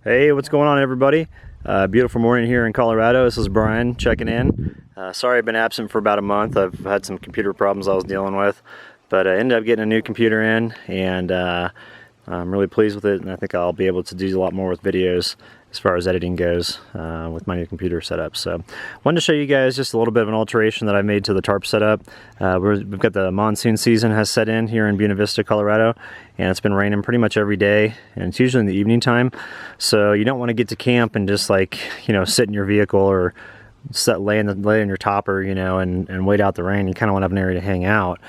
Hey, what's going on, everybody? Beautiful morning here in Colorado. This is Brian checking in. Sorry I've been absent for about a month. I've had some computer problems I was dealing with, but I ended up getting a new computer in, and I'm really pleased with it, and I think I'll be able to do a lot more with videos as far as editing goes with my new computer setup. So wanted to show you guys just a little bit of an alteration that I made to the tarp setup. We've got the monsoon season has set in here in Buena Vista, Colorado, and it's been raining pretty much every day, and it's usually in the evening time. So you don't want to get to camp and just, like, you know, sit in your vehicle or lay in your topper, you know, and wait out the rain. You kind of want to have an area to hang out.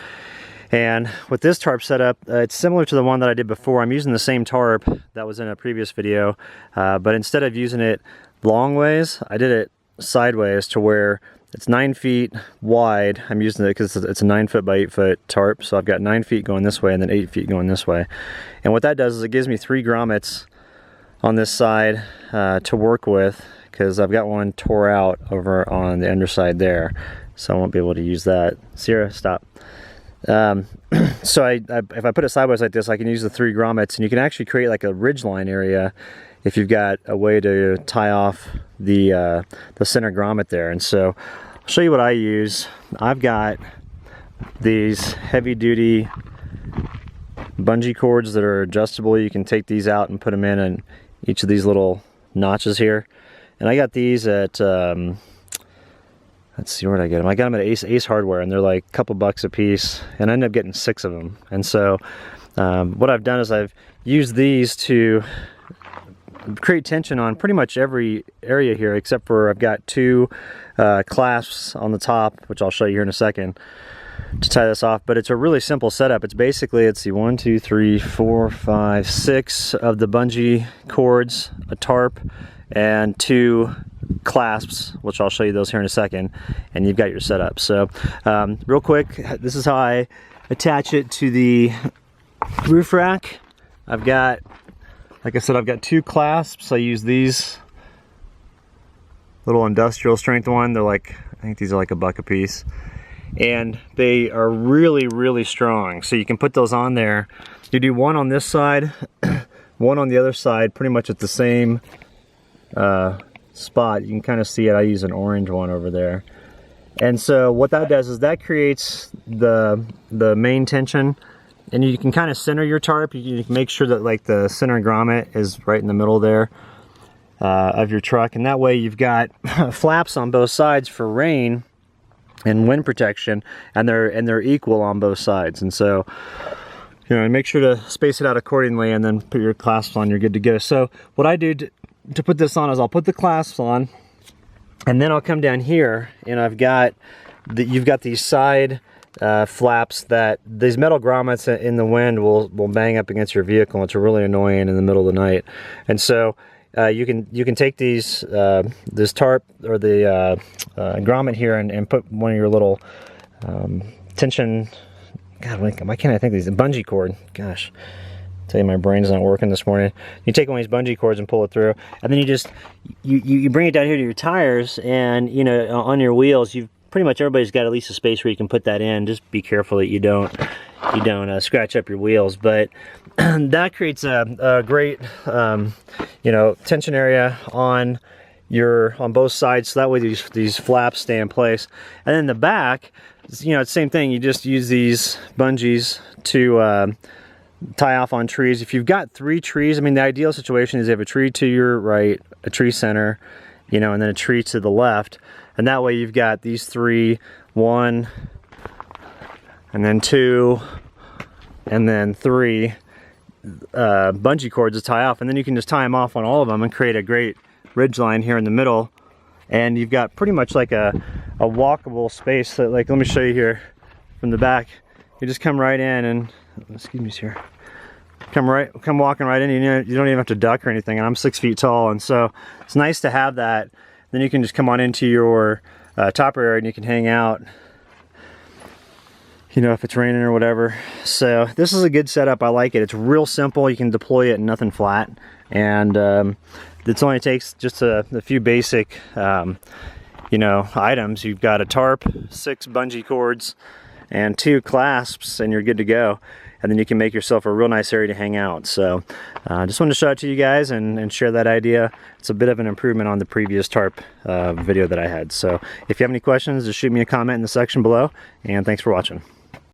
And with this tarp setup, it's similar to the one that I did before. I'm using the same tarp that was in a previous video, but instead of using it long ways, I did it sideways to where it's 9 feet wide. I'm using it because it's a 9 foot by 8 foot tarp, so I've got 9 feet going this way and then 8 feet going this way. And what that does is it gives me 3 grommets on this side to work with, because I've got one tore out over on the underside there, so I won't be able to use that. Sierra, stop. So if I put it sideways like this, I can use the 3 grommets, and you can actually create like a ridge line area if you've got a way to tie off the center grommet there. And so I'll show you what I use. I've got these heavy duty bungee cords that are adjustable. You can take these out and put them in each of these little notches here. And I got these at let's see, where did I get them? I got them at Ace Hardware, and they're like a couple bucks a piece, and I ended up getting 6 of them. And so what I've done is I've used these to create tension on pretty much every area here, except for I've got 2 clasps on the top, which I'll show you here in a second, to tie this off. But it's a really simple setup. It's basically, let's see, 1, 2, 3, 4, 5, 6 of the bungee cords, a tarp, and 2 clasps, which I'll show you those here in a second, and you've got your setup. So real quick, this is how I attach it to the roof rack. I've got, like I said, I've got 2 clasps. I use these little industrial strength one. They're like, I think these are like $1 a piece, and they are really, really strong. So you can put those on there. You do one on this side, one on the other side, pretty much at the same spot. You can kind of see it. I use an orange one over there. And so what that does is that creates the main tension, and you can kind of center your tarp. You can make sure that, like, the center grommet is right in the middle there of your truck, and that way you've got flaps on both sides for rain and wind protection, and they're equal on both sides. And so, you know, make sure to space it out accordingly, and then put your clasps on. You're good to go. So what I do to put this on is I'll put the clasps on, and then I'll come down here, and you've got these side flaps that these metal grommets in the wind will bang up against your vehicle. It's really annoying in the middle of the night. And so you can take this tarp or the grommet here and put one of your little tension, God, why can't I think of these? A bungee cord, gosh. Tell you, my brain's not working this morning. You take one of these bungee cords and pull it through, and then you just you bring it down here to your tires, and, you know, on your wheels, you've pretty much, everybody's got at least a space where you can put that in. Just be careful that you don't scratch up your wheels. But that creates a great you know, tension area on both sides, so that way these flaps stay in place. And then the back, you know, it's the same thing. You just use these bungees to tie off on trees. If you've got 3 trees, I mean, the ideal situation is you have a tree to your right, a tree center, you know, and then a tree to the left, and that way you've got these 3, 1, and then 2, and then 3 bungee cords to tie off, and then you can just tie them off on all of them and create a great ridge line here in the middle, and you've got pretty much like a walkable space. So, like, let me show you here from the back. You just come right in, and excuse me, sir. Come walking right in. You don't even have to duck or anything. And I'm 6 feet tall, and so it's nice to have that. Then you can just come on into your topper area, and you can hang out, you know, if it's raining or whatever. So this is a good setup. I like it. It's real simple. You can deploy it in nothing flat, and it only takes just a few basic you know, items. You've got a tarp, 6 bungee cords, and 2 clasps, and you're good to go. and then you can make yourself a real nice area to hang out. So just wanted to show it to you guys and share that idea. It's a bit of an improvement on the previous tarp video that I had. So if you have any questions, just shoot me a comment in the section below, and thanks for watching.